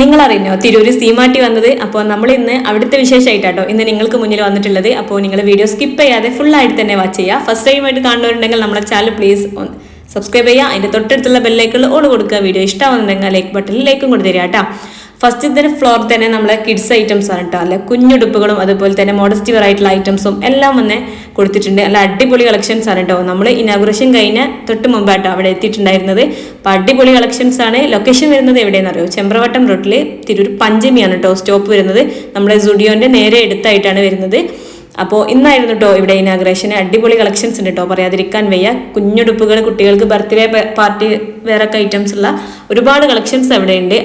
നിങ്ങൾ അറിഞ്ഞോ തിരൂര് സീമാട്ടി വന്നത്? അപ്പോൾ നമ്മൾ ഇന്ന് അവിടുത്തെ വിശേഷമായിട്ടാട്ടോ ഇന്ന് നിങ്ങൾക്ക് മുന്നിൽ വന്നിട്ടുള്ളത്. അപ്പോൾ നിങ്ങൾ വീഡിയോ സ്കിപ്പ് ചെയ്യാതെ ഫുൾ ആയിട്ട് തന്നെ വാച്ച് ചെയ്യുക. ഫസ്റ്റ് ടൈം ആയിട്ട് കാണുന്നവരുണ്ടെങ്കിൽ നമ്മുടെ ചാനൽ പ്ലീസ് സബ്സ്ക്രൈബ് ചെയ്യുക. അതിന്റെ തൊട്ടടുത്തുള്ള ബെല്ലൈക്കണിൽ ഓൺ കൊടുക്കുക. വീഡിയോ ഇഷ്ടമാവുന്നുണ്ടെങ്കിൽ ലൈക്ക് ബട്ടണിൽ ലൈക്കും കൊടുത്തു തരിക കേട്ടോ. ഫസ്റ്റ് ഇതിന് ഫ്ലോർ തന്നെ നമ്മളെ കിഡ്സ് ഐറ്റംസ് ആണ് കേട്ടോ. അല്ലെ കുഞ്ഞുടുപ്പുകളും അതുപോലെ തന്നെ മോഡസ്റ്റ് വെയർ ആയിട്ടുള്ള ഐറ്റംസും എല്ലാം വന്ന് കൊടുത്തിട്ടുണ്ട്. അല്ല അടിപൊളി കളക്ഷൻസ് ആണ് കേട്ടോ. നമ്മൾ ഇനാഗുറേഷൻ കഴിഞ്ഞ തൊട്ട് മുമ്പായിട്ടോ അവിടെ എത്തിയിട്ടുണ്ടായിരുന്നത്. അപ്പോൾ അടിപൊളി കളക്ഷൻസ് ആണ്. ലൊക്കേഷൻ വരുന്നത് എവിടെയെന്ന് അറിയോ? ചെമ്പ്രവട്ടം റോട്ടിൽ തിരൂർ പഞ്ചമിയാണ് കേട്ടോ സ്റ്റോപ്പ് വരുന്നത്. നമ്മുടെ സുഡിയോന്റെ നേരെ അടുത്തായിട്ടാണ് വരുന്നത്. അപ്പോൾ ഇന്നായിരുന്നു കേട്ടോ ഇവിടെ ഇനാഗ്രേഷന്. അടിപൊളി കളക്ഷൻസ് ഉണ്ട് കേട്ടോ, പറയാതിരിക്കാൻ വയ്യ. കുഞ്ഞുടുപ്പുകൾ, കുട്ടികൾക്ക് ബർത്ത്ഡേ പാർട്ടി വേറൊക്കെ ഐറ്റംസ് ഉള്ള ഒരുപാട് കളക്ഷൻസ് അവിടെ ഉണ്ട്.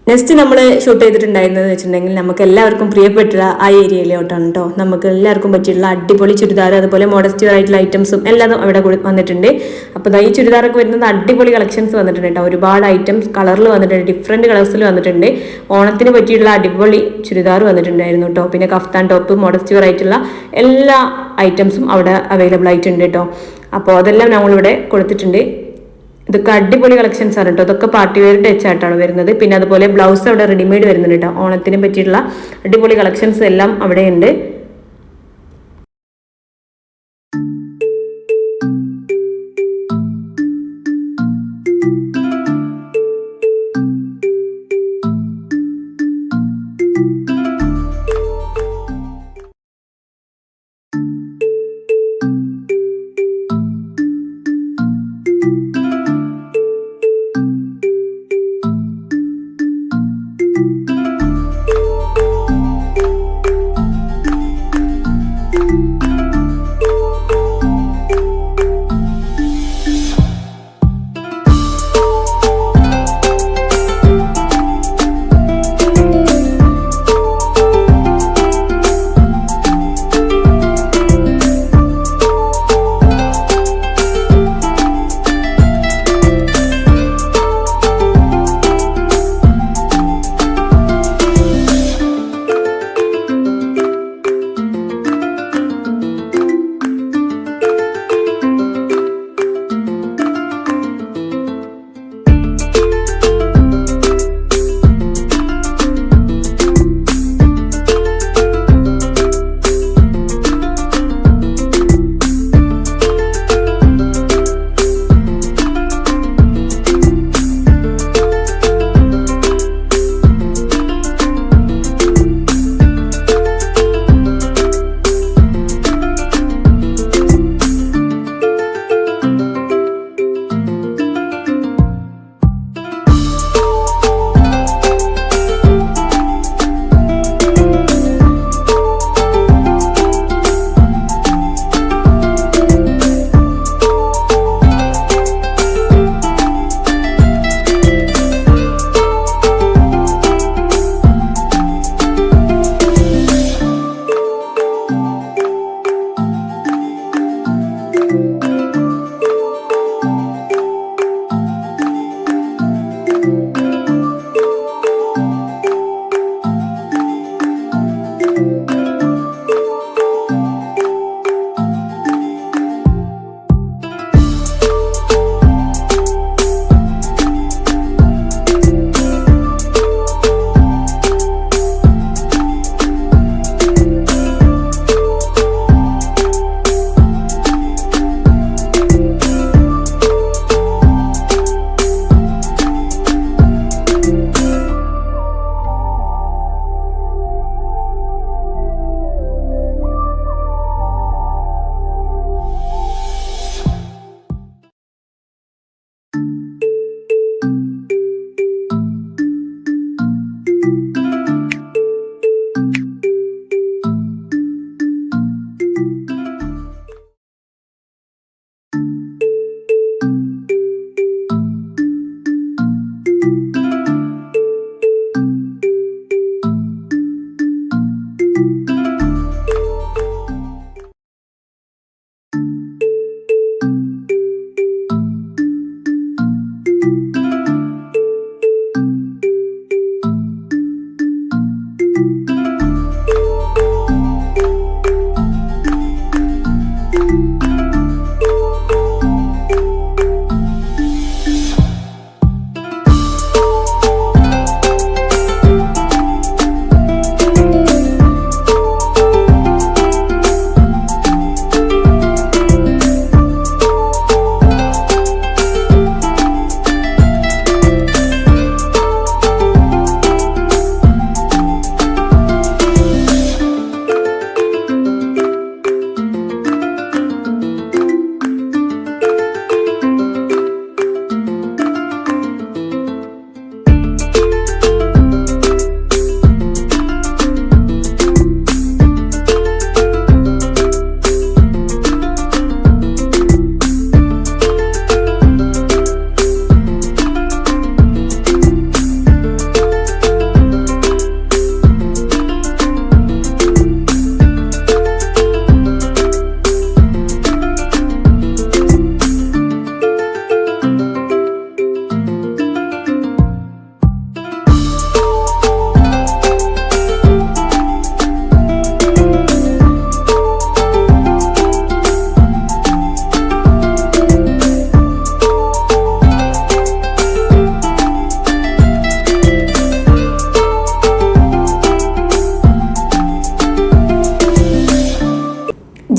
നെക്സ്റ്റ് നമ്മൾ ഷൂട്ട് ചെയ്തിട്ടുണ്ടായിരുന്നത് വെച്ചിട്ടുണ്ടെങ്കിൽ നമുക്ക് എല്ലാവർക്കും പ്രിയപ്പെട്ടുള്ള ആ ഏരിയയിലോട്ടാണ് കേട്ടോ. നമുക്ക് എല്ലാവർക്കും പറ്റിയിട്ടുള്ള അടിപൊളി ചുരിദാർ, അതുപോലെ മോഡസ്റ്റ് ആയിട്ടുള്ള ഐറ്റംസും എല്ലാം അവിടെ വന്നിട്ടുണ്ട്. അപ്പോൾ ഈ ചുരിദാറൊക്കെ വരുന്നത് അടിപൊളി കളക്ഷൻസ് വന്നിട്ടുണ്ട് കേട്ടോ. ഒരുപാട് ഐറ്റംസ് കളറിൽ വന്നിട്ടുണ്ട്, ഡിഫറെൻറ്റ് കളേഴ്സിൽ വന്നിട്ടുണ്ട്. ഓണത്തിന് പറ്റിയിട്ടുള്ള അടിപൊളി ചുരിദാർ വന്നിട്ടുണ്ടായിരുന്നു കേട്ടോ. പിന്നെ കഫ്താൻ ടോപ്പ്, മോഡസ്റ്റ് ആയിട്ടുള്ള എല്ലാ ഐറ്റംസും അവിടെ അവൈലബിൾ ആയിട്ടുണ്ട് കേട്ടോ. അപ്പോൾ അതെല്ലാം നമ്മളിവിടെ കൊടുത്തിട്ടുണ്ട്. ഇതൊക്കെ അടിപൊളി കളക്ഷൻസ് ആണ് കേട്ടോ. ഇതൊക്കെ പാർട്ടി വെയർ ടച്ച് ആയിട്ടാണ് വരുന്നത്. പിന്നെ അതുപോലെ ബ്ലൗസ് അവിടെ റെഡിമെയ്ഡ് വരുന്നുണ്ട് കേട്ടോ. ഓണത്തിനെ പറ്റിയിട്ടുള്ള അടിപൊളി കളക്ഷൻസ് എല്ലാം അവിടെ ഉണ്ട്.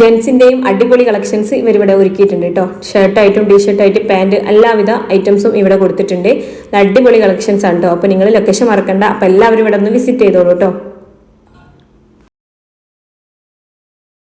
ജെൻസിന്റെയും അടിപൊളി കളക്ഷൻസ് ഇവരിവിടെ ഒരുക്കിയിട്ടുണ്ട് കേട്ടോ. ഷർട്ടായിട്ടും ടീഷർട്ടായിട്ടും പാന്റ് എല്ലാവിധ ഐറ്റംസും ഇവിടെ കൊടുത്തിട്ടുണ്ട്. അടിപൊളി കളക്ഷൻസ് ആണ് കേട്ടോ. അപ്പോൾ നിങ്ങൾ ലൊക്കേഷൻ മറക്കണ്ട. അപ്പോൾ എല്ലാവരും ഇവിടെ ഒന്ന് വിസിറ്റ് ചെയ്തോളൂ കേട്ടോ.